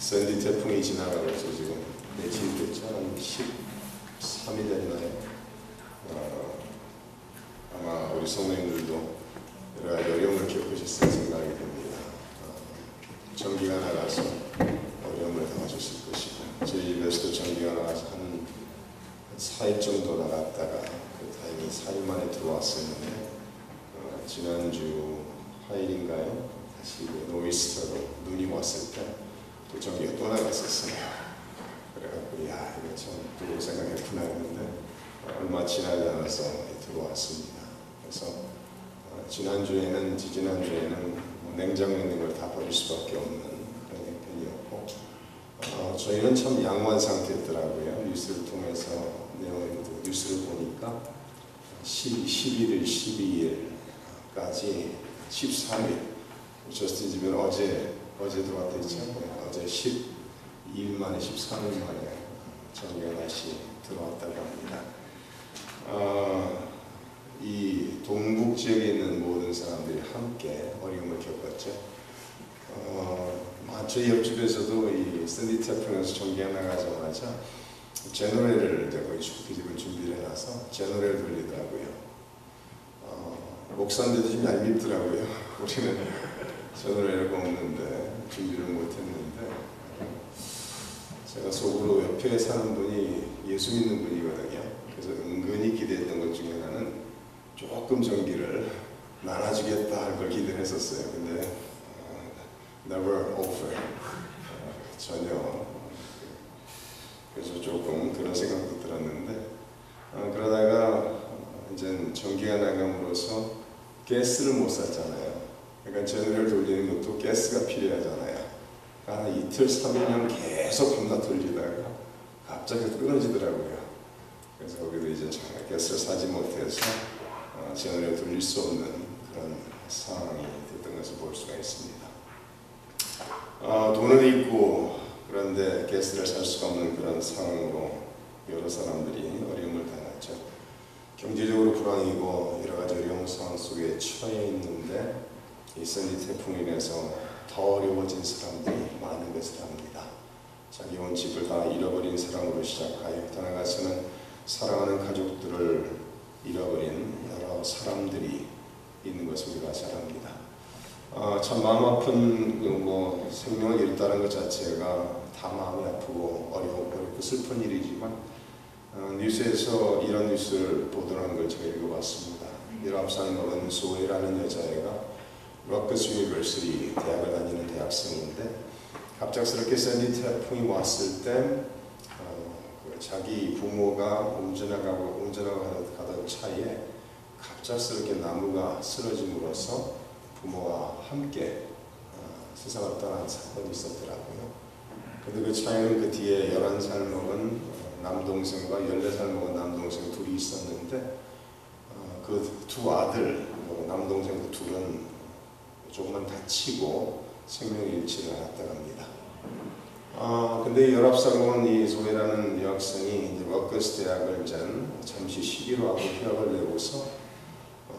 샌디 태풍이 지나가면서 지금 며칠 됐죠? 한 13일 됐나요? 아마 우리 성도님들도 여러 가지 어려움을 겪으셨을 생각이 듭니다. 전기가 나가서 어려움을 당하셨을 것이고, 저희 집에서도 전기가 나가서 한 4일 정도 나갔다가 다행히 4일 만에 들어왔었는데, 지난주 화요일인가요? 다시 노이스터로 눈이 왔을 때 또 전기가 또 나갔었어요. 그래갖고 야, 이거 참 또 생각했구나 했는데 얼마 지나지 않아서 들어왔습니다. 그래서 지난주에는 냉장고에 있는 걸 다 버릴 수밖에 없는 그런 형편이었고, 저희는 참 양호한 상태였더라고요. 뉴스를 통해서 뉴스를 보니까 11일, 12일까지 13일, 저스틴 집은 어제 들어왔다 했죠. 어제 12일 만에 13일 만에 전기가 다시 들어왔다고 합니다. 이 동북 지역에 있는 모든 사람들이 함께 어려움을 겪었죠. 저희 옆집에서도 이 샌디 태풍에서 전기가 나가자마자 제너레이터를 거의 집을 준비를 해놔서 제너레이터를 돌리더라고요. 목사인데도 좀 얄밉더라고요. 우리는 제너레이터가 없는데 준비를 못했는데, 제가 속으로 옆에 사는 분이 예수 믿는 분이거든요. 그래서 은근히 기대했던 것 중에 하나는 조금 전기를 나눠주겠다 할 걸 기대를 했었어요. 근데 never offer, 전혀. 그래서 조금 그런 생각도 들었는데, 그러다가 이제 전기가 나감으로써 가스를 못 샀잖아요. 그러니까 제너레이터 돌리는 것도 가스가 필요하잖아요. 한 이틀, 3일간 계속 겁나 돌리다가 갑자기 끊어지더라고요. 그래서 거기도 이제 가스를 사지 못해서 제너레이터 돌릴 수 없는 그런 상황이 됐던 것을 볼 수가 있습니다. 돈은 있고 그런데 가스를 살 수가 없는 그런 상황으로 여러 사람들이 어려움을 당했죠. 경제적으로 불황이고 여러 가지 어려운 상황 속에 처해 있는데, 이 샌디 태풍으로 인해서 더 어려워진 사람들이 많은 것을 압니다. 자기 온 집을 다 잃어버린 사람으로 시작하여 더 나아가서는 사랑하는 가족들을 잃어버린 여러 사람들이 있는 것을 우리가 잘 압니다. 참 마음 아픈 생명을 잃었다는 것 자체가 다 마음이 아프고 어렵고 슬픈 일이지만, 뉴스에서 이런 뉴스를 보도하는 걸 제가 읽어봤습니다. 19살 먹은 조이라는 여자애가 러커스 유니버시티 대학을 다니는 대학생인데, 갑작스럽게 샌디 태풍이 왔을 때 자기 부모가 운전하고 가던 차에 갑작스럽게 나무가 쓰러짐으로써 부모와 함께 세상을 떠난 사건이 있었더라고요. 그런데 그 차에는 그 뒤에 11살 먹은 남동생과 14살 먹은 남동생 둘이 있었는데, 그 두 아들, 남동생 그 둘은 조금만 다치고 생명을 잃지를 않았다고 합니다. 근데 19살 먹은 이 조이라는 여학생이 러커스 대학을 잠시 쉬기로 하고 휴학을 내고서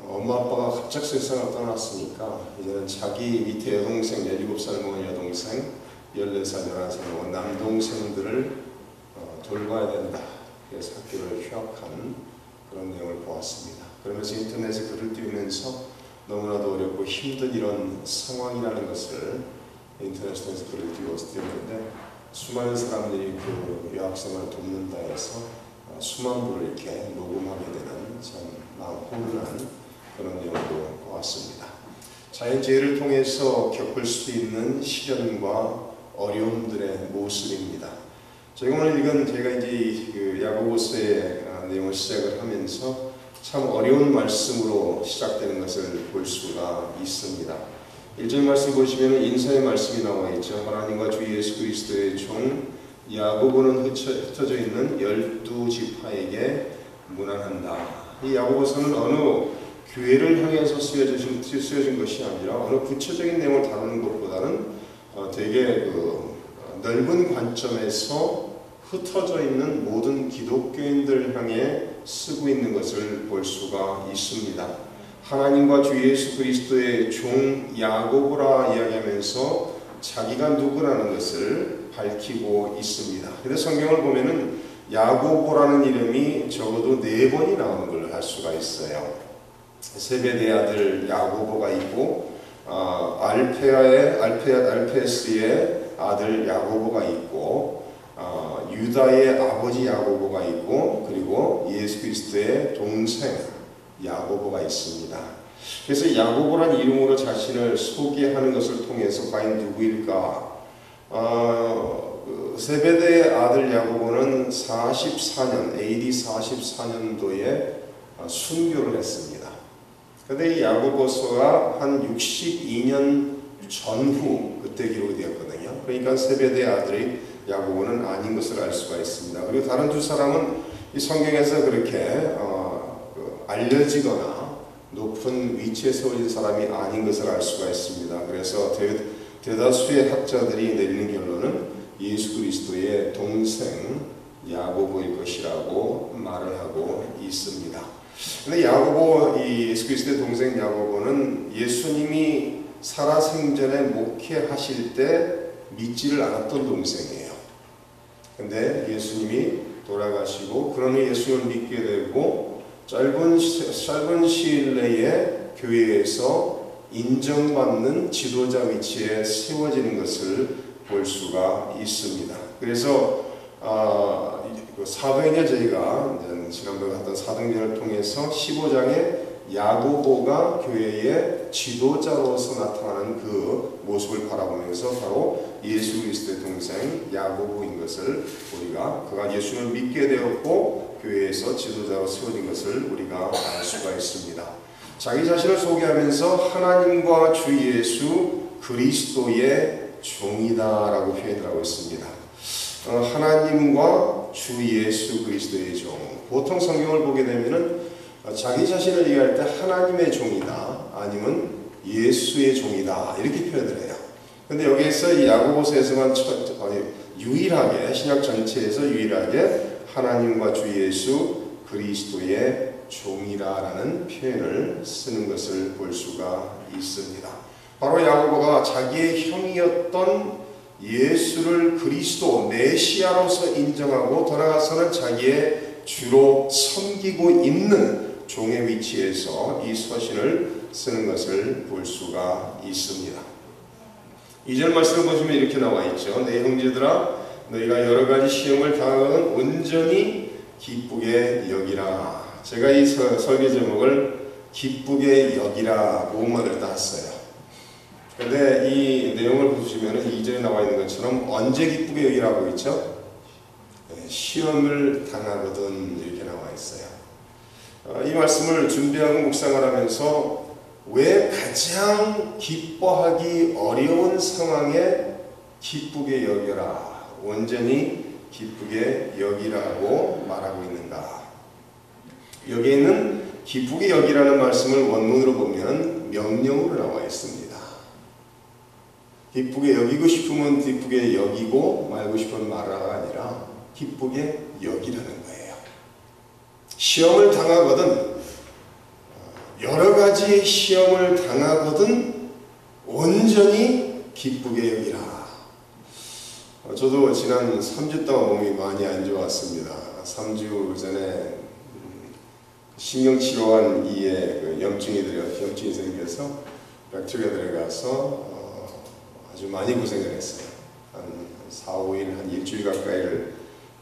엄마 아빠가 갑자기 세상을 떠났으니까 이제는 자기 밑에 여동생, 17살 먹은 여동생, 14살, 11살 먹은 남동생들을 돌봐야 된다. 그래서 학교를 휴학한 그런 내용을 보았습니다. 그러면서 인터넷에 글을 띄우면서 너무나도 어렵고 힘든 이런 상황이라는 것을 인터넷을 통해서 글을 띄웠는데, 수많은 사람들이 그 여학생을 돕는다 해서 수만 부를 이렇게 녹음하게 되는 참 마음 혼란한 그런 내용도 보았습니다. 자연재해를 통해서 겪을 수 있는 시련과 어려움들의 모습입니다. 저희가 오늘 읽은 제가 이제 그 야고보서의 내용을 시작을 하면서 참 어려운 말씀으로 시작되는 것을 볼 수가 있습니다. 1절 말씀 보시면 인사의 말씀이 나와 있죠. 하나님과 주 예수 그리스도의 종 야고보는 흩어져 있는 12지파에게 문안한다. 이 야고보서는 어느 교회를 향해서 쓰여진 것이 아니라 어느 구체적인 내용을 다루는 것보다는 되게 넓은 관점에서 흩어져 있는 모든 기독교인들을 향해 쓰고 있는 것을 볼 수가 있습니다. 하나님과 주 예수 그리스도의 종 야고보라 이야기하면서 자기가 누구라는 것을 밝히고 있습니다. 그래서 성경을 보면은 야고보라는 이름이 적어도 4번이 나오는 걸 알 수가 있어요. 세베대의 아들 야고보가 있고, 알페스의 아들 야고보가 있고, 유다의 아버지 야고보가 있고, 그리고 예수 그리스도의 동생 야고보가 있습니다. 그래서 야고보란 이름으로 자신을 소개하는 것을 통해서 과연 누구일까? 세베대의 아들 야고보는 44년, AD 44년도에 순교를 했습니다. 그런데 이 야고보서가 한 62년 전후 그때 기록이 되었거든요. 그러니까 세베대의 아들이 야고보는 아닌 것을 알 수가 있습니다. 그리고 다른 두 사람은 이 성경에서 그렇게 알려지거나 높은 위치에 세워진 사람이 아닌 것을 알 수가 있습니다. 그래서 대다수의 학자들이 내리는 결론은 예수 그리스도의 동생 야고보일 것이라고 말을 하고 있습니다. 그런데 야고보, 이 예수 그리스도의 동생 야고보는 예수님이 살아생전에 목회하실 때 믿지를 않았던 동생이에요. 그런데 예수님이 돌아가시고 그런 후 예수님을 믿게 되고 짧은 시일 내에 교회에서 인정받는 지도자 위치에 세워지는 것을 볼 수가 있습니다. 그래서 사도행전 저희가 지난번에 했던 사도행전을 통해서 15장에 야고보가 교회의 지도자로서 나타나는 그 모습을 바라보면서 바로 예수 그리스도의 동생 야고보인 것을 그가 예수를 믿게 되었고 교회에서 지도자로 세워진 것을 우리가 알 수가 있습니다. 자기 자신을 소개하면서 하나님과 주 예수 그리스도의 종이다라고 표현을 하고 있습니다. 하나님과 주 예수 그리스도의 종. 보통 성경을 보게 되면은 자기 자신을 얘기할 때 하나님의 종이다 아니면 예수의 종이다 이렇게 표현을 해요. 근데 여기에서 이 야고보서에서만 유일하게 신약 전체에서 유일하게 하나님과 주 예수 그리스도의 종이라는 표현을 쓰는 것을 볼 수가 있습니다. 바로 야고보가 자기의 형이었던 예수를 그리스도 메시아로서 인정하고 더 나아가서는 자기의 주로 섬기고 있는 종의 위치에서 이 서신을 쓰는 것을 볼 수가 있습니다. 2절 말씀을 보시면 이렇게 나와 있죠. 내 형제들아 너희가 여러 가지 시험을 당하거든 온전히 기쁘게 여기라. 제가 이 설교 제목을 기쁘게 여기라 고음만을 땄어요. 그런데 이 내용을 보시면 2절에 나와 있는 것처럼 언제 기쁘게 여기라고 있죠? 시험을 당하거든 이렇게 나와 있어요. 이 말씀을 준비하고 묵상을 하면서 왜 가장 기뻐하기 어려운 상황에 기쁘게 여겨라, 온전히 기쁘게 여기라고 말하고 있는가? 여기에 있는 기쁘게 여기라는 말씀을 원문으로 보면 명령으로 나와 있습니다. 기쁘게 여기고 싶으면 기쁘게 여기고 말고 싶으면 말하가 아니라 기쁘게 여기라는 거예요. 시험을 당하거든, 여러 가지 시험을 당하거든 온전히 기쁘게 여기라. 저도 지난 3주 동안 몸이 많이 안 좋았습니다. 3주 전에 신경치료한 이에 염증이 생겨서 백투리가 들어가서 아주 많이 고생을 했어요. 한 4, 5일, 한 일주일 가까이를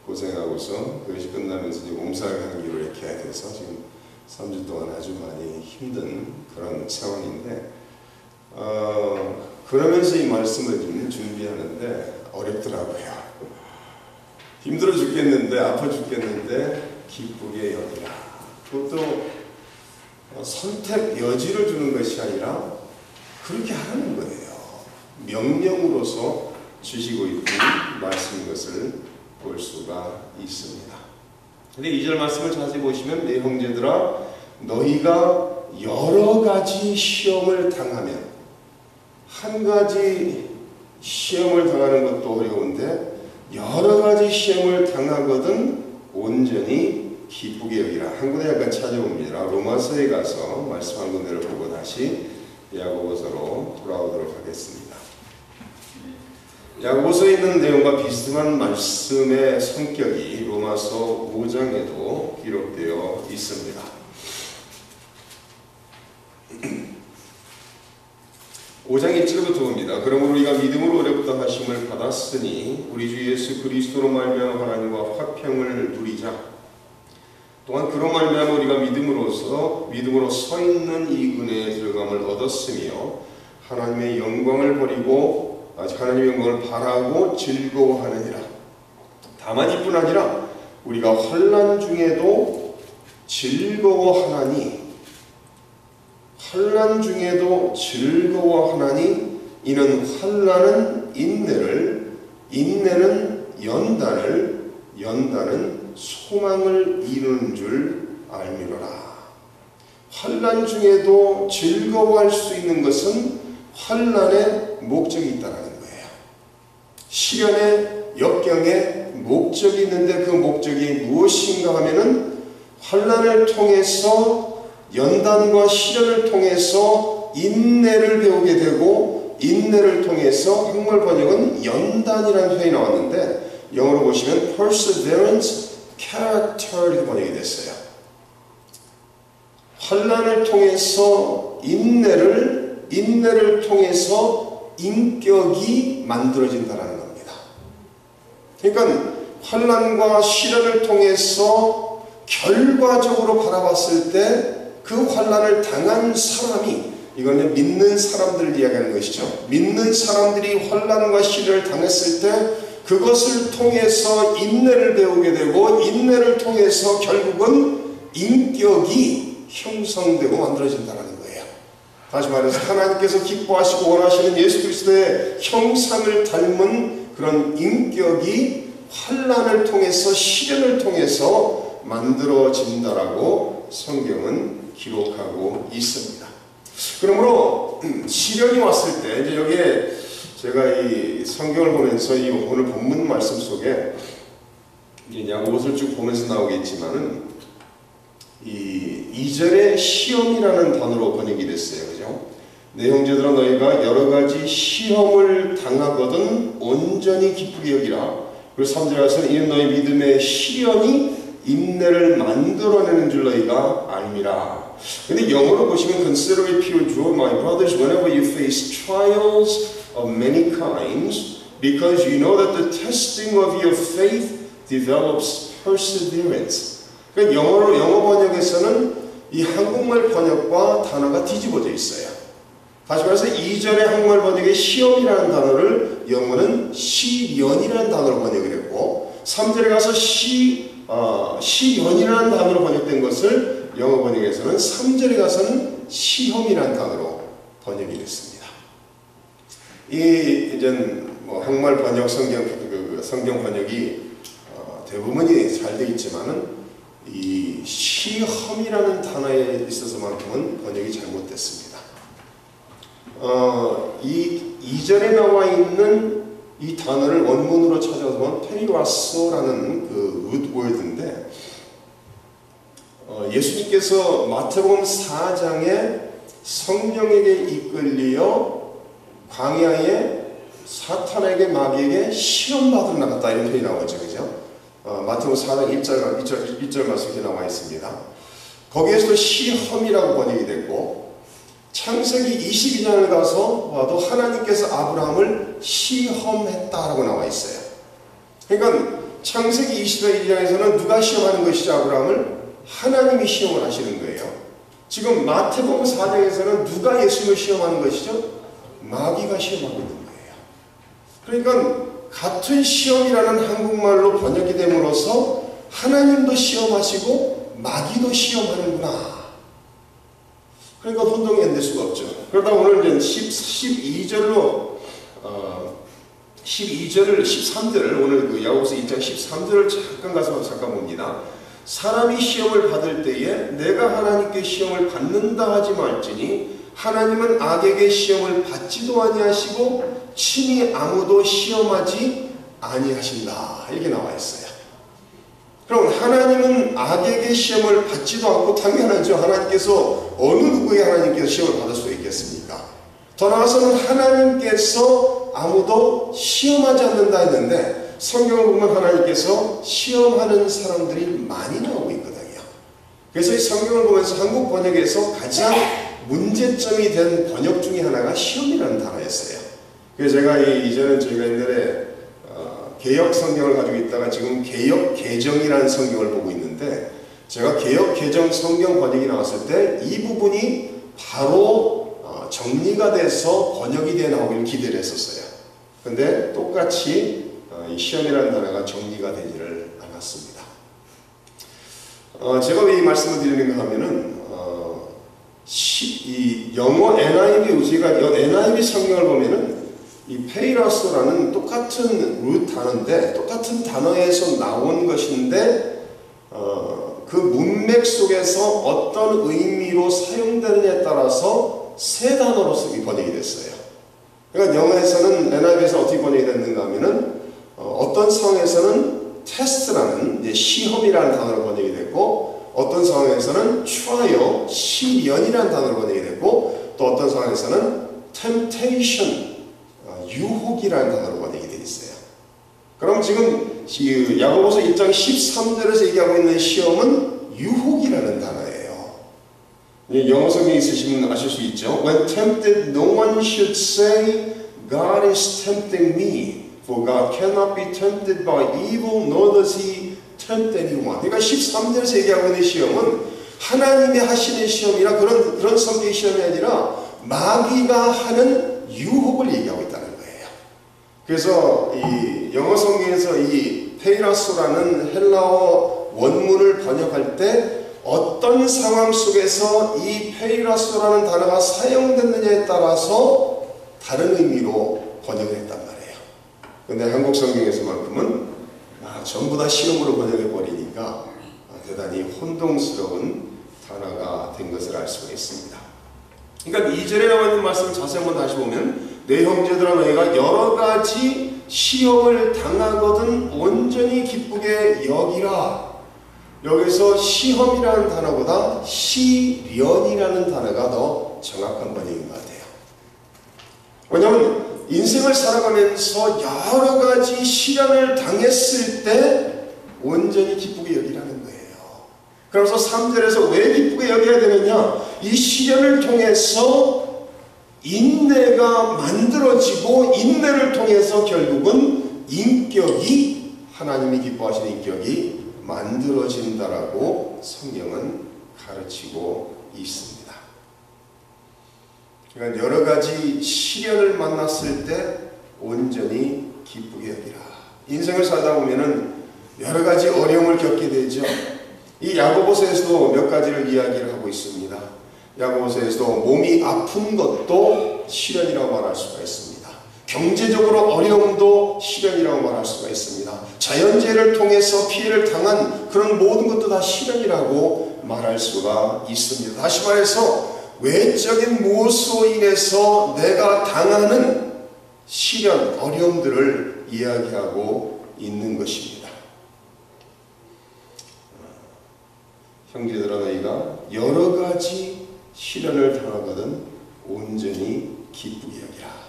고생하고서 그것이 끝나면서 이제 몸살감기로 이렇게 돼서 지금 3주 동안 아주 많이 힘든 그런 상황인데, 그러면서 이 말씀을 좀 준비하는데 어렵더라고요. 힘들어 죽겠는데, 아파 죽겠는데 기쁘게 여기라. 그것도 선택 여지를 주는 것이 아니라 그렇게 하는 거예요. 명령으로서 주시고 있는 말씀인 것을 볼 수가 있습니다. 근데 2절 말씀을 자세히 보시면 내 형제들아 너희가 여러 가지 시험을 당하면, 한 가지 시험을 당하는 것도 어려운데 여러 가지 시험을 당하거든 온전히 기쁘게 여기라. 한 군데 약간 찾아봅니다. 로마서에 가서 말씀 한 군데를 보고 다시 야고보서로 돌아오도록 하겠습니다. 야고보서에 있는 내용과 비슷한 말씀의 성격이 로마서 5장에도 기록되어 있습니다. 5장 1절부터 봅니다. 그러므로 우리가 믿음으로 어렵다 하심을 받았으니 우리 주 예수 그리스도로 말미암아 하나님과 화평을 누리자. 또한 그로 말미암아 우리가 믿음으로 서 있는 이 은혜에 들어감을 얻었으며 하나님의 영광을 바라고 즐거워하느니라. 다만 이뿐 아니라 우리가 환난 중에도 즐거워하나니 이는 환난은 인내는 연단은 소망을 이루는 줄 알미로라. 환난 중에도 즐거워할 수 있는 것은 환난의 목적이 있다는 거예요. 시련의 역경에 목적이 있는데 그 목적이 무엇인가 하면은 환난을 통해서 연단과 시련을 통해서 인내를 배우게 되고 인내를 통해서 한글 번역은 연단이라는 표현이 나왔는데 영어로 보시면 perseverance, character 이렇게 번역이 됐어요. 환난을 통해서 인내를 통해서 인격이 만들어진다는 겁니다. 그러니까 환난과 시련을 통해서 결과적으로 바라봤을 때 그 환난을 당한 사람이, 이거는 믿는 사람들을 이야기하는 것이죠. 믿는 사람들이 환난과 시련을 당했을 때 그것을 통해서 인내를 배우게 되고 인내를 통해서 결국은 인격이 형성되고 만들어진다는 거예요. 다시 말해서 하나님께서 기뻐하시고 원하시는 예수 그리스도의 형상을 닮은 그런 인격이 환난을 통해서 시련을 통해서 만들어진다라고 성경은 기록하고 있습니다. 그러므로 시련이 왔을 때 이제 여기에 제가 이 성경을 보면서 이 오늘 본문 말씀 속에 이제 야고보서를 쭉 보면서 나오겠지만은 이 2절에 시험이라는 단어로 번역이 됐어요. 그죠? 내 형제들아 너희가 여러 가지 시험을 당하거든 온전히 기쁘게 여기라. 그리고 3절에 가서는 이는 너희 믿음의 시련이 인내를 만들어내는 줄 너희가 알미라. 근데 영어로 보시면 Consider it pure joy, my brothers, whenever you face trials of many kinds, because you know that the testing of your faith develops perseverance. 그러니까 영어 번역에서는 이 한국말 번역과 단어가 뒤집어져 있어요. 다시 말해서 2절의 한국말 번역에 시험이라는 단어를 영어는 시련이라는 단어로 번역을 했고 3절에 가서 시련이라는 단어로 번역된 것을 영어 번역에서는 3절에 가서는 시험이라는 단어로 번역이 됐습니다. 이제 뭐 한국말 번역 성경 번역이 대부분이 잘 되어 있지만은 이 시험이라는 단어에 있어서만큼은 번역이 잘못됐습니다. 이 2절에 나와 있는 이 단어를 원문으로 찾아보면 페리와소라는 그 룻워드인데 예수님께서 마태복음 4장에 성령에게 이끌려 광야에 사탄에게 마귀에게 시험받으러 나갔다 이런 표현이 나오죠. 그죠? 마태복음 4장 1절 말씀이 나와 있습니다. 거기에서도 시험이라고 번역이 됐고 창세기 22장을 가서 봐도 하나님께서 아브라함을 시험했다라고 나와 있어요. 그러니까 창세기 22장에서는 누가 시험하는 것이죠? 아브라함을? 하나님이 시험을 하시는 거예요. 지금 마태복음 4장에서는 누가 예수님을 시험하는 것이죠? 마귀가 시험하고 있는 거예요. 그러니까 같은 시험이라는 한국말로 번역이 됨으로써 하나님도 시험하시고 마귀도 시험하는구나. 그러니까 혼동이 안 될 수가 없죠. 그러다 오늘 이제 12절을 13절을 오늘 그 야고보서 2장 13절을 잠깐 봅니다. 사람이 시험을 받을 때에 내가 하나님께 시험을 받는다 하지 말지니 하나님은 악에게 시험을 받지도 아니하시고 친히 아무도 시험하지 아니하신다. 이렇게 나와 있어요. 그럼 하나님은 악에게 시험을 받지도 않고 당연하죠. 하나님께서 어느 누구의 하나님께서 시험을 받을 수 있겠습니까? 더 나아가서는 하나님께서 아무도 시험하지 않는다 했는데 성경을 보면 하나님께서 시험하는 사람들이 많이 나오고 있거든요. 그래서 이 성경을 보면서 한국 번역에서 가장 문제점이 된 번역 중에 하나가 시험이라는 단어였어요. 그래서 제가 이전에 저희가 옛날에 개역 성경을 가지고 있다가 지금 개역 개정이라는 성경을 보고 있는데, 제가 개역 개정 성경 번역이 나왔을 때 이 부분이 바로 정리가 돼서 번역이 돼 나오길 기대를 했었어요. 근데 똑같이 이 시험이라는 단어가 정리가 되지를 않았습니다. 제가 왜 이 말씀을 드리는가 하면은 이 영어 NIV, 우리가 NIV 성경을 보면은 이 페이라소라는 똑같은 루트 단어인데, 똑같은 단어에서 나온 것인데 그 문맥 속에서 어떤 의미로 사용되느냐에 따라서 세 단어로 번역이 됐어요. 그러니까 영어에서는 NIV에서 어떻게 번역이 됐는가 하면은 어떤 상황에서는 테스트라는 시험이라는 단어로 번역이 됐고, 어떤 상황에서는 trial, 시련이라는 단어로 번역이 됐고, 또 어떤 상황에서는 temptation, 유혹이라는 단어로 번역이 되어 있어요. 그럼 지금 야고보서 1장 13절에서 얘기하고 있는 시험은 유혹이라는 단어예요. 영어 성경 있으시면 아실 수 있죠. When tempted, no one should say, God is tempting me. For God cannot be tempted by evil, nor does He tempt anyone. 그러니까 13절에서 얘기하고 있는 시험은 하나님이 하시는 시험이나 그런 성격의 시험이 아니라 마귀가 하는 유혹을 얘기하고 있다는 거예요. 그래서 이 영어 성경에서 이 페이라소라는 헬라어 원문을 번역할 때 어떤 상황 속에서 이 페이라소라는 단어가 사용됐느냐에 따라서 다른 의미로 번역을 했단 말이에요. 근데 한국 성경에서만큼은 전부 다 시험으로 번역해 버리니까 대단히 혼동스러운 단어가 된 것을 알 수가 있습니다. 그러니까 2절에 나와 있는 말씀을 자세히 한번 다시 보면, 내 형제들아 너희가 여러 가지 시험을 당하거든 온전히 기쁘게 여기라. 여기서 시험이라는 단어보다 시련이라는 단어가 더 정확한 번역인 것 같아요. 왜냐하면 인생을 살아가면서 여러 가지 시련을 당했을 때 온전히 기쁘게 여기라는 거예요. 그래서 3절에서 왜 기쁘게 여겨야 되느냐? 이 시련을 통해서 인내가 만들어지고, 인내를 통해서 결국은 인격이, 하나님이 기뻐하시는 인격이 만들어진다라고 성경은 가르치고 있습니다. 그러니까 여러 가지 시련을 만났을 때 온전히 기쁘게 여기라. 인생을 살다 보면은 여러 가지 어려움을 겪게 되죠. 이 야고보서에서도 몇 가지를 이야기를 하고 있습니다. 야고보서에서도 몸이 아픈 것도 시련이라고 말할 수가 있습니다. 경제적으로 어려움도 시련이라고 말할 수가 있습니다. 자연재해를 통해서 피해를 당한 그런 모든 것도 다 시련이라고 말할 수가 있습니다. 다시 말해서 외적인 무엇으로 인해서 내가 당하는 시련, 어려움들을 이야기하고 있는 것입니다. 형제들아 너희가 여러 가지 시련을 당하거든 온전히 기쁘게 여기라.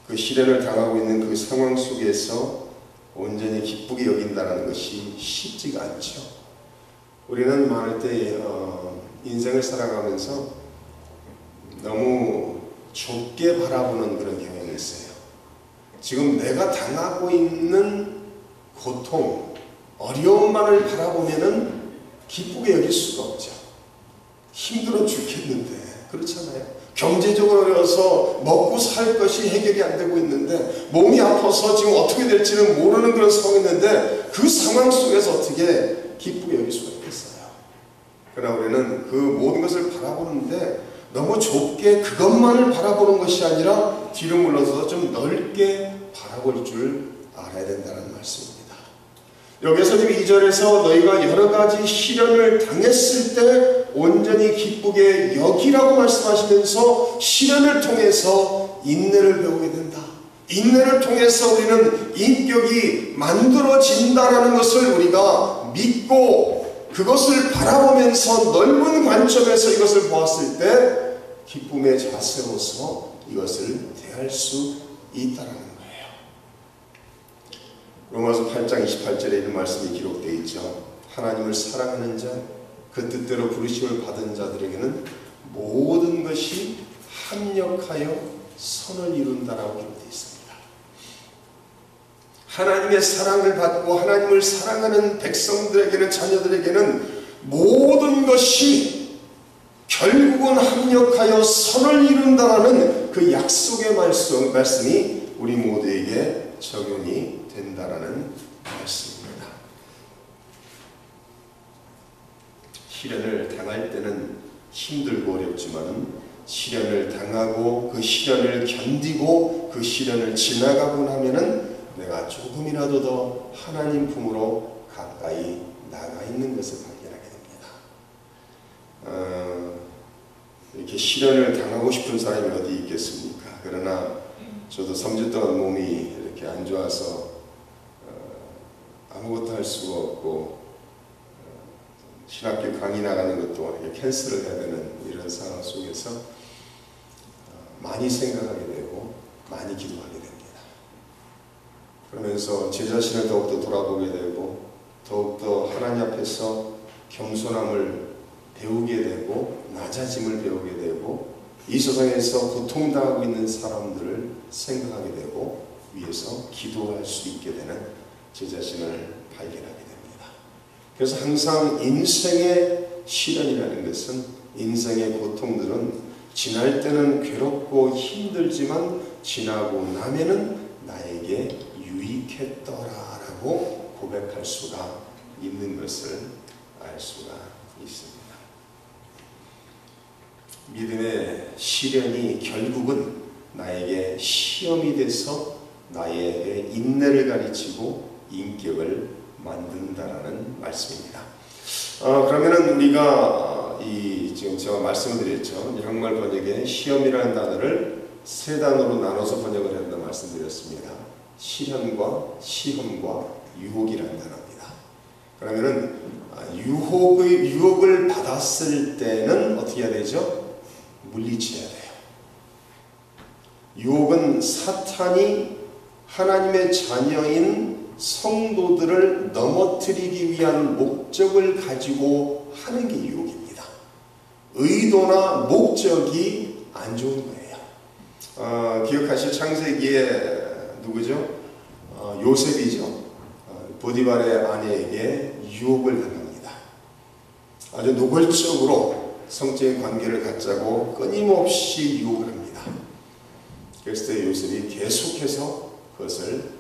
그 시련을 당하고 있는 그 상황 속에서 온전히 기쁘게 여긴다는 것이 쉽지가 않죠. 우리는 많을 때 인생을 살아가면서 너무 좁게 바라보는 그런 경향이 있어요. 지금 내가 당하고 있는 고통, 어려움만을 바라보면은 기쁘게 여길 수가 없죠. 힘들어 죽겠는데, 그렇잖아요. 경제적으로 어려워서 먹고 살 것이 해결이 안 되고 있는데, 몸이 아파서 지금 어떻게 될지는 모르는 그런 상황이 있는데, 그 상황 속에서 어떻게 기쁘게 여길 수가 있겠어요. 그러나 우리는 그 모든 것을 바라보는데 너무 좁게 그것만을 바라보는 것이 아니라 뒤로 물러서서 좀 넓게 바라볼 줄 알아야 된다는 말씀입니다. 여기서 지금 2절에서 너희가 여러 가지 시련을 당했을 때 온전히 기쁘게 여기라고 말씀하시면서 시련을 통해서 인내를 배우게 된다. 인내를 통해서 우리는 인격이 만들어진다라는 것을 우리가 믿고 그것을 바라보면서 넓은 관점에서 이것을 보았을 때 기쁨의 자세로서 이것을 대할 수 있다는 거예요. 로마서 8장 28절에 이런 말씀이 기록되어 있죠. 하나님을 사랑하는 자, 그 뜻대로 부르심을 받은 자들에게는 모든 것이 합력하여 선을 이룬다라고 기록되어 있습니다. 하나님의 사랑을 받고 하나님을 사랑하는 백성들에게는, 자녀들에게는 모든 것이 결국은 합력하여 선을 이룬다라는 그 약속의 말씀이 우리 모두에게 적용이 된다라는 말씀입니다. 시련을 당할 때는 힘들고 어렵지만 시련을 당하고 그 시련을 견디고 그 시련을 지나가고 나면은 내가 조금이라도 더 하나님 품으로 가까이 나가 있는 것을 발견하게 됩니다. 이렇게 시련을 당하고 싶은 사람이 어디 있겠습니까? 그러나 저도 3주 동안 몸이 이렇게 안 좋아서 아무것도 할 수가 없고 신학교 강의 나가는 것도 캔슬을 해야 되는 이런 상황 속에서 많이 생각하게 되고 많이 기도하게 됩니다. 그러면서 제 자신을 더욱더 돌아보게 되고 더욱더 하나님 앞에서 겸손함을 배우게 되고 낮아짐을 배우게 되고 이 세상에서 고통당하고 있는 사람들을 생각하게 되고 위해서 기도할 수 있게 되는 제 자신을 발견하게 됩니다. 그래서 항상 인생의 시련이라는 것은, 인생의 고통들은 지날 때는 괴롭고 힘들지만 지나고 나면은 나에게 유익했더라라고 고백할 수가 있는 것을 알 수가 있습니다. 믿음의 시련이 결국은 나에게 시험이 돼서 나의 인내를 가르치고 인격을 만든다라는 말씀입니다. 그러면은 우리가 지금 제가 말씀을 드렸죠. 한국말 번역에 시험이라는 단어를 세 단어로 나눠서 번역을 한다 말씀드렸습니다. 시련과 시험과 유혹이라는 단어입니다. 그러면은 유혹을 받았을 때는 어떻게 해야 되죠? 물리쳐야 돼요. 유혹은 사탄이 하나님의 자녀인 성도들을 넘어뜨리기 위한 목적을 가지고 하는 게 유혹입니다. 의도나 목적이 안 좋은 거예요. 기억하실 창세기에 누구죠? 요셉이죠. 보디발의 아내에게 유혹을 당합니다. 아주 노골적으로 성적인 관계를 갖자고 끊임없이 유혹을 합니다. 그랬을 때 요셉이 계속해서 그것을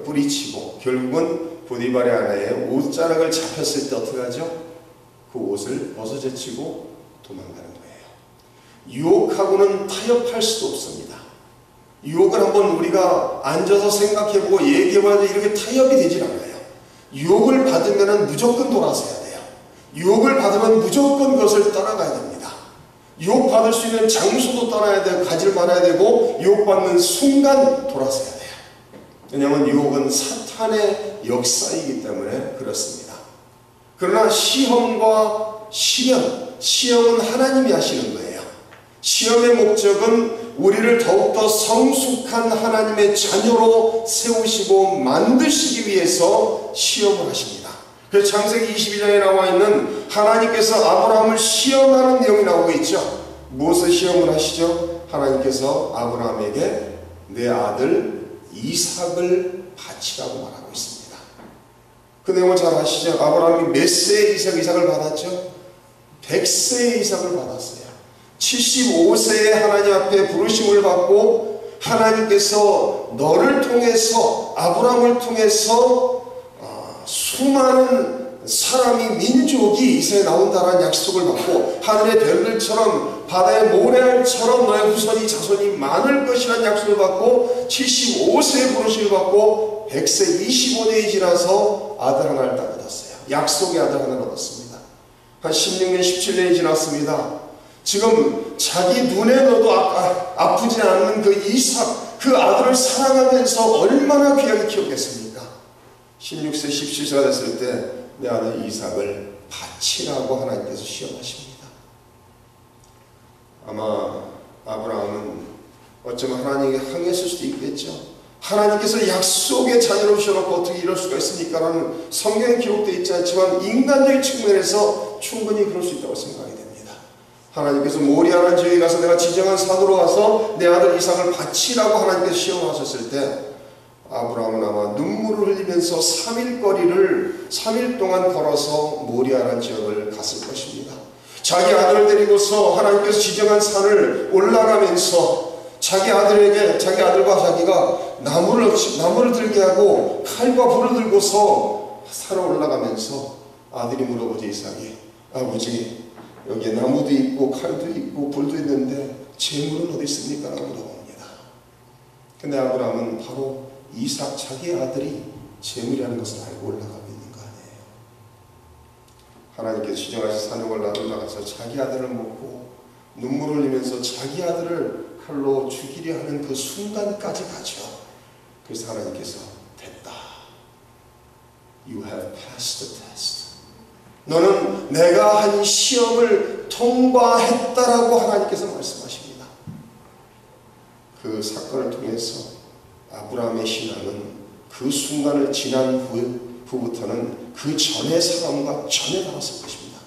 뿌리치고 결국은 보디발의 아내의 옷자락을 잡혔을 때 어떻게 하죠? 그 옷을 벗어제치고 도망가는 거예요. 유혹하고는 타협할 수도 없습니다. 유혹을 한번 우리가 앉아서 생각해보고 얘기해봐야 이렇게 타협이 되질 않아요. 유혹을 받으면 무조건 돌아서야 돼요. 유혹을 받으면 무조건 그것을 떠나가야 됩니다. 유혹받을 수 있는 장소도 떠나야 되고 가지를 말아야 되고 유혹받는 순간 돌아서야 돼요. 왜냐하면 유혹은 사탄의 역사이기 때문에 그렇습니다. 그러나 시험과 시험은 하나님이 하시는 거예요. 시험의 목적은 우리를 더욱더 성숙한 하나님의 자녀로 세우시고 만드시기 위해서 시험을 하십니다. 그래서 창세기 22장에 나와 있는 하나님께서 아브라함을 시험하는 내용이 나오고 있죠. 무엇을 시험을 하시죠? 하나님께서 아브라함에게 내 아들 이삭을 바치라고 말하고 있습니다. 그 내용을 잘 아시죠? 아브라함이 몇 세에 이삭을 받았죠? 100세에 이삭을 받았어요. 75세에 하나님 앞에 부르심을 받고 하나님께서 너를 통해서 아브라함을 통해서 수많은 사람이 민족이 이스라엘에 나온다라는 약속을 받고 하늘의 별들처럼 바다의 모래알처럼 너의 후손이 자손이 많을 것이라는 약속을 받고 75세에 부르심을 받고 100세 25년이 지나서 아들 하나를 딱 얻었어요. 약속의 아들 하나를 얻었습니다. 한 16년 17년이 지났습니다. 지금 자기 눈에 넣어도 아프지 않는 그 이삭, 그 아들을 사랑하면서 얼마나 귀하게 키웠겠습니까? 16세 17세가 됐을 때 내 아들 이삭을 바치라고 하나님께서 시험하십니다. 아마 아브라함은 어쩌면 하나님에게 항의했을 수도 있겠죠. 하나님께서 약속의 자녀로 주셔놓고 어떻게 이럴 수가 있습니까? 라는 성경에 기록되어 있지 않지만 인간적인 측면에서 충분히 그럴 수 있다고 생각이 됩니다. 하나님께서 모리아라는 지역에 가서 내가 지정한 산으로 가서 내 아들 이삭을 바치라고 하나님께서 시험하셨을 때 아브라함은 아마 눈물을 흘리면서 3일 거리를 3일 동안 걸어서 모리아라는 지역을 갔을 것입니다. 자기 아들을 데리고서 하나님께서 지정한 산을 올라가면서 자기 아들과 자기가 나무를 들게 하고 칼과 불을 들고서 산에 올라가면서 아들이 물어보지 이삭이, 아버지 여기에 나무도 있고 칼도 있고 불도 있는데 재물은 어디 있습니까? 라고 물어봅니다. 근데 아브라함은 바로 이삭 자기 아들이 재물이라는 것을 알고 올라가고 있는 거 아니에요. 하나님께서 지정하신 산에 올라가서 자기 아들을 먹고 눈물을 흘리면서 자기 아들을 칼로 죽이려 하는 그 순간까지 가죠. 그래서 하나님께서 됐다. You have passed the test. 너는 내가 한 시험을 통과했다라고 하나님께서 말씀하십니다. 그 사건을 통해서 아브라함의 신앙은 그 순간을 지난 후부터는 그 전의 사람과 전혀 달랐을 것입니다.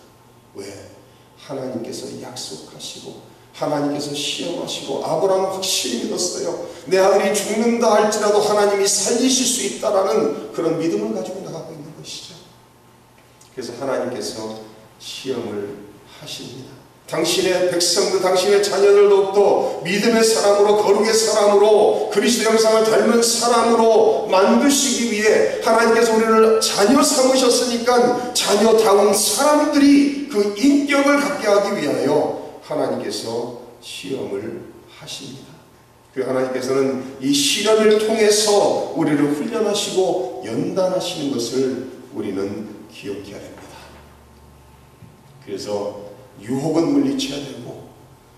왜? 하나님께서 약속하시고 하나님께서 시험하시고 아브라함은 확실히 믿었어요. 내 아들이 죽는다 할지라도 하나님이 살리실 수 있다라는 그런 믿음을 가지고 나가고 있는 것이죠. 그래서 하나님께서 시험을 하십니다. 당신의 백성들, 당신의 자녀들 더욱더 믿음의 사람으로, 거룩의 사람으로, 그리스도 형상을 닮은 사람으로 만드시기 위해 하나님께서 우리를 자녀 삼으셨으니까 자녀다운 사람들이 그 인격을 갖게 하기 위하여 하나님께서 시험을 하십니다. 그리고 하나님께서는 이 시련을 통해서 우리를 훈련하시고 연단하시는 것을 우리는 기억해야 됩니다. 그래서 유혹은 물리쳐야 되고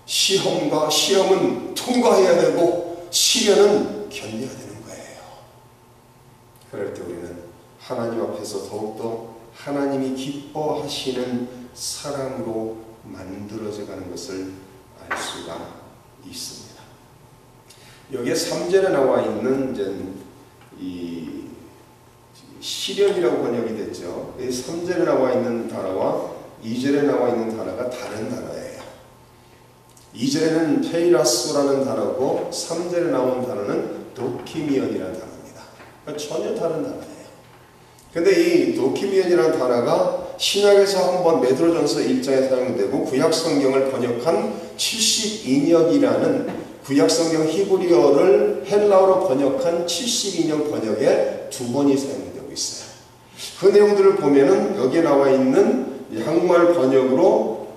시험은 통과해야 되고 시련은 견뎌야 되는 거예요. 그럴 때 우리는 하나님 앞에서 더욱더 하나님이 기뻐하시는 사람으로 만들어져 가는 것을 알 수가 있습니다. 여기에 3절에 나와 있는 이 시련이라고 번역이 됐죠. 이 3절에 나와 있는 단어와 2절에 나와 있는 단어가 다른 단어예요. 2절에는 페이라스라는 단어고 3절에 나온 단어는 도키미언이라는 단어입니다. 그러니까 전혀 다른 단어예요. 근데 이 도키미언이라는 단어가 신약에서 한번 베드로전서 1장에 사용되고 구약성경을 번역한 72년이라는 구약성경 히브리어를 헬라어로 번역한 72년 번역에 2번이 사용되고 있어요. 그 내용들을 보면은 여기에 나와 있는 한국말 번역으로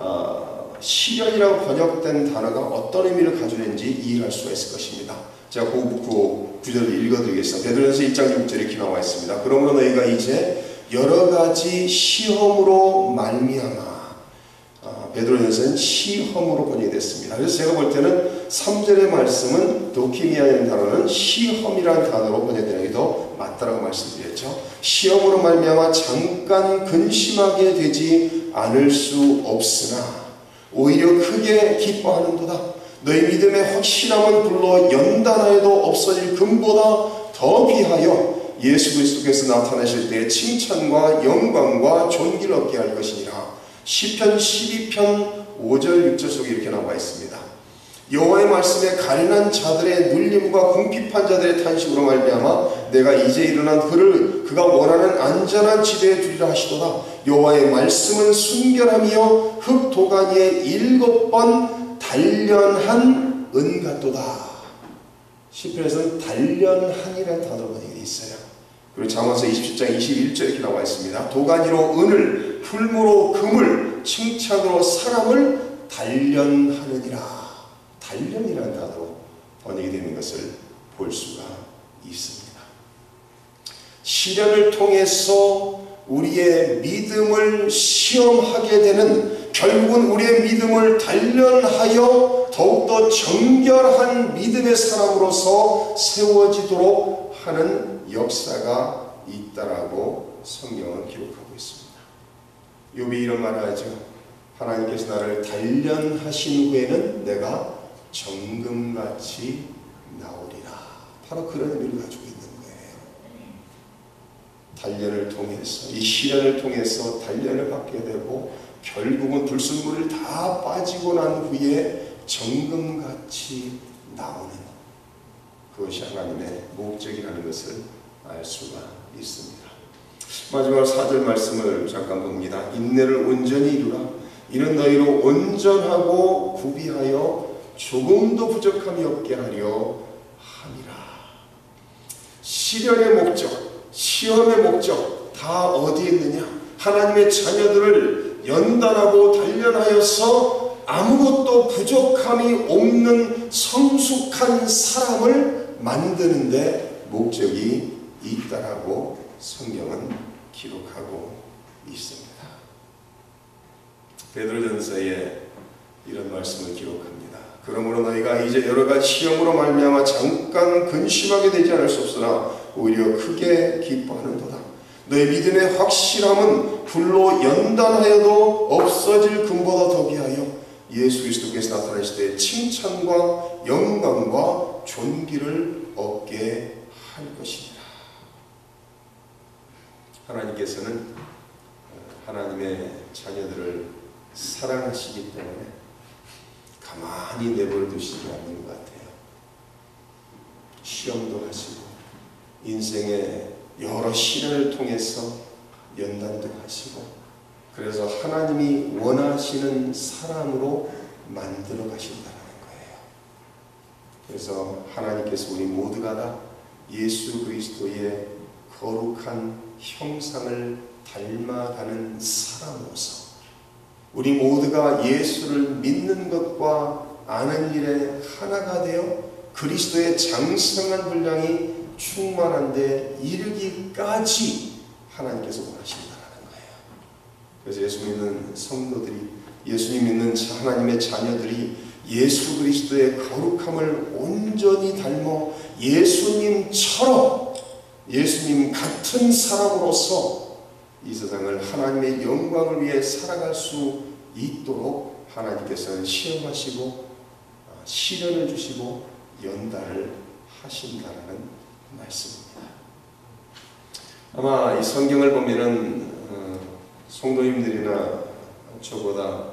시련이라고 번역된 단어가 어떤 의미를 가지고 있는지 이해할 수가 있을 것입니다. 제가 그 구절을 읽어드리겠습니다. 베드로전서 1장 6절에 이렇게 나와 있습니다. 그러므로 너희가 이제 여러 가지 시험으로 말미암아, 베드로전서는 시험으로 번역이 됐습니다. 그래서 제가 볼 때는 3절의 말씀은 도키미아라는 단어는 시험이라는 단어로 번역되는 게 더 맞다라고 말씀드렸죠. 시험으로 말미암아 잠깐 근심하게 되지 않을 수 없으나 오히려 크게 기뻐하는도다. 너희 믿음의 확실함은 불로 연단하여도 없어질 금보다 더 비하여 예수 그리스도께서 나타나실 때의 칭찬과 영광과 존귀를 얻게 할 것이니라. 시편 12편 5절 6절 속에 이렇게 나와 있습니다. 여호와의 말씀에 가련한 자들의 눌림과 궁핍한 자들의 탄식으로 말미암아 내가 이제 일어난 그가 원하는 안전한 지대에 두리라 하시도다. 여호와의 말씀은 순결하며 흙 도가니에 7번 단련한 은 같도다. 시편에서는 단련한이라는 단어로 번역이 있어요. 그리고 잠언서 27장 21절 이렇게 나와 있습니다. 도가니로 은을, 훌무로 금을, 칭찬으로 사람을 단련하느니라. 단련이라는 단어로 번역이 되는 것을 볼 수가 있습니다. 시련을 통해서 우리의 믿음을 시험하게 되는, 결국은 우리의 믿음을 단련하여 더욱더 정결한 믿음의 사람으로서 세워지도록 하는 역사가 있다라고 성경은 기록하고 있습니다. 욥이 이런 말을 하죠. 하나님께서 나를 단련하신 후에는 내가 정금같이 나오리라. 바로 그런 의미를 가지고 있는 거예요. 단련을 통해서, 이 시련을 통해서 단련을 받게 되고 결국은 불순물을 다 빠지고 난 후에 정금같이 나오는, 그것이 하나님의 목적이라는 것을 알 수가 있습니다. 마지막 4절 말씀을 잠깐 봅니다. 인내를 온전히 이루라. 이는 너희로 온전하고 구비하여 조금도 부족함이 없게 하려 함이라. 시련의 목적, 시험의 목적 다 어디에 있느냐? 하나님의 자녀들을 연단하고 단련하여서 아무것도 부족함이 없는 성숙한 사람을 만드는데 목적이 있다라고 성경은 기록하고 있습니다. 베드로전서에 이런 말씀을 기록합니다. 그러므로 너희가 이제 여러 가지 시험으로 말미암아 잠깐 근심하게 되지 않을 수 없으나 오히려 크게 기뻐하는도다. 너희 믿음의 확실함은 불로 연단하여도 없어질 금보다 더비하여 예수 그리스도께서 나타나실 때 칭찬과 영광과 존귀를 얻게 할 것이니라. 하나님께서는 하나님의 자녀들을 사랑하시기 때문에 가만히 내버려 두시지 않는 것 같아요. 시험도 하시고 인생의 여러 시련을 통해서 연단도 하시고, 그래서 하나님이 원하시는 사람으로 만들어 가신다는 거예요. 그래서 하나님께서 우리 모두가 다 예수 그리스도의 거룩한 형상을 닮아가는 사람으로서 우리 모두가 예수를 믿는 것과 아는 일에 하나가 되어 그리스도의 장성한 분량이 충만한 데 이르기까지 하나님께서 원하신다는 거예요. 그래서 예수 믿는 성도들이, 예수님 믿는 하나님의 자녀들이 예수 그리스도의 거룩함을 온전히 닮아 예수님처럼, 예수님 같은 사람으로서 이 세상을 하나님의 영광을 위해 살아갈 수 있도록 하나님께서는 시험하시고 시련을 주시고 연단을 하신다는 말씀입니다. 아마 이 성경을 보면은 성도님들이나 저보다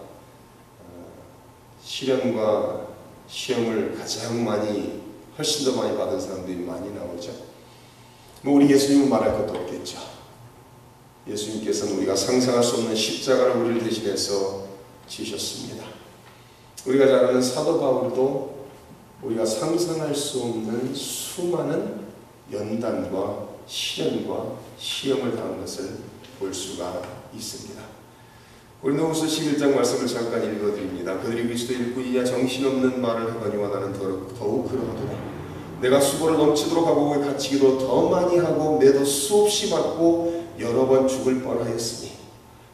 시련과 시험을 가장 많이, 훨씬 더 많이 받은 사람들이 많이 나오죠. 뭐 우리 예수님은 말할 것도 없겠죠. 예수님께서는 우리가 상상할 수 없는 십자가를 우리를 대신해서 지셨습니다. 우리가 잘 아는 사도 바울도 우리가 상상할 수 없는 수많은 연단과 시련과 시험을 당한 것을 볼 수가 있습니다. 고린도후서 11장 말씀을 잠깐 읽어드립니다. 그들이 그리스도 일꾼이냐 정신없는 말을 하거니와 나는 더욱 그러하도다. 내가 수고를 넘치도록 하고 갇히기도 더 많이 하고 매도 수없이 받고 여러 번 죽을 뻔하였으니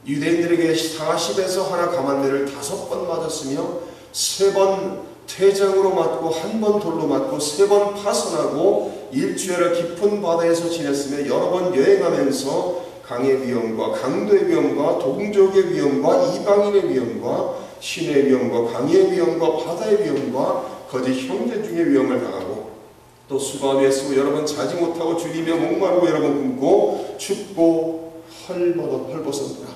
유대인들에게 40에서 하나 감한매를 5번 맞았으며 3번 퇴장으로 맞고 1번 돌로 맞고 3번 파선하고 일주일을 깊은 바다에서 지냈으며 여러 번 여행하면서 강의 위험과 강도의 위험과 동족의 위험과 이방인의 위험과 신의 위험과 강의 위험과 바다의 위험과 거짓 형제 중의 위험을 당하고 또 수고와 위에 쓰고 여러 번 자지 못하고 죽이며 목마르고 여러 번 굶고 춥고 헐벗었노라.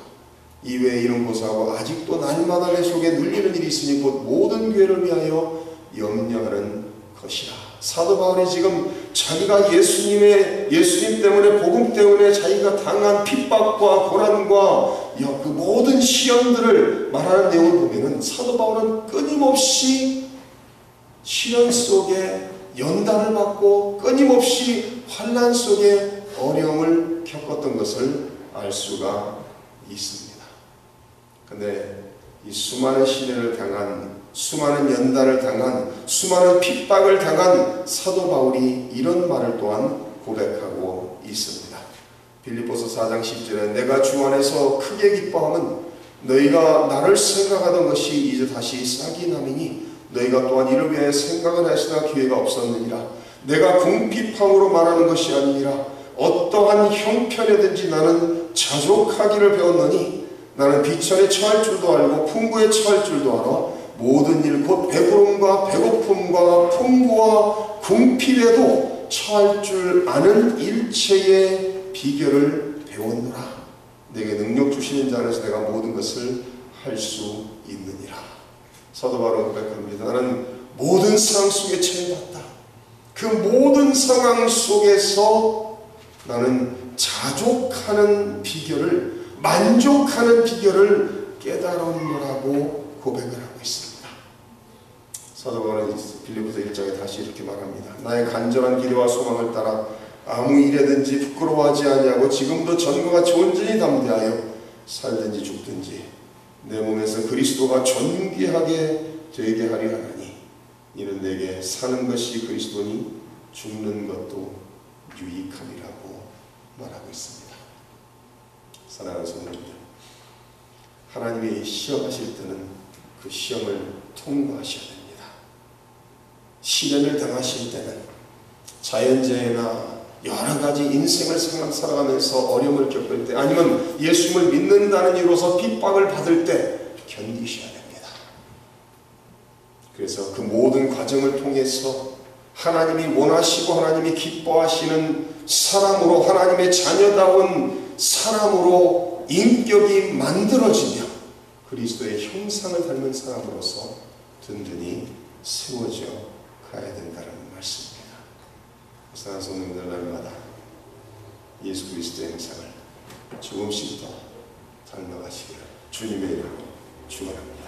이외에 이런 고사하고 아직도 날마다 내 속에 눌리는 일이 있으니 곧 모든 교회를 위하여 염려하는 것이라. 사도 바울이 지금 자기가 예수님 때문에, 복음 때문에 자기가 당한 핍박과 고난과 그 모든 시험들을 말하는 내용을 보면은 사도 바울은 끊임없이 시련 속에 연단을 받고 끊임없이 환난 속에 어려움을 겪었던 것을 알 수가 있습니다. 근데 이 수많은 시련을 당한, 수많은 연단을 당한, 수많은 핍박을 당한 사도 바울이 이런 말을 또한 고백하고 있습니다. 빌립보서 4장 10절에 내가 주 안에서 크게 기뻐함은 너희가 나를 생각하던 것이 이제 다시 싹이 남이니 너희가 또한 이를 위해 생각은 하시나 기회가 없었느니라. 내가 궁핍함으로 말하는 것이 아니니라. 어떠한 형편에든지 나는 자족하기를 배웠노니 나는 비천에 처할 줄도 알고 풍부에 처할 줄도 알아. 모든 일 곧 배부름과 배고픔과 풍부와 궁핍에도 처할 줄 아는 일체의 비결을 배웠노라. 내게 능력 주시는 자 안에서 내가 모든 것을 할 수 있느니라. 사도 바울은 고백합니다. 나는 모든 상황 속에 처해봤다. 그 모든 상황 속에서 나는 자족하는 비결을, 만족하는 비결을 깨달았노라고 고백을 하고 있습니다. 사도 바울은 빌립보서 1장에 다시 이렇게 말합니다. 나의 간절한 기대와 소망을 따라 아무 일에든지 부끄러워하지 아니하고 지금도 전과 같이 온전히 담대하여 살든지 죽든지 내 몸에서 그리스도가 존귀하게 되게 하려 하나니 이는 내게 사는 것이 그리스도니 죽는 것도 유익함이라고 말하고 있습니다. 사랑하는 성도님들, 하나님이 시험하실 때는 그 시험을 통과하셔야 됩니다. 시련을 당하실 때는 자연재해나 여러 가지 인생을 살아가면서 어려움을 겪을 때, 아니면 예수님을 믿는다는 이유로서 핍박을 받을 때 견디셔야 됩니다. 그래서 그 모든 과정을 통해서 하나님이 원하시고 하나님이 기뻐하시는 사람으로, 하나님의 자녀다운 사람으로 인격이 만들어지며 그리스도의 형상을 닮은 사람으로서 든든히 세워져 가야 된다는 말씀입니다. 사랑하는 성도님들, 날마다 예수 그리스도의 형상을 조금씩 더 닮아가시기를 주님의 이름으로 축원합니다.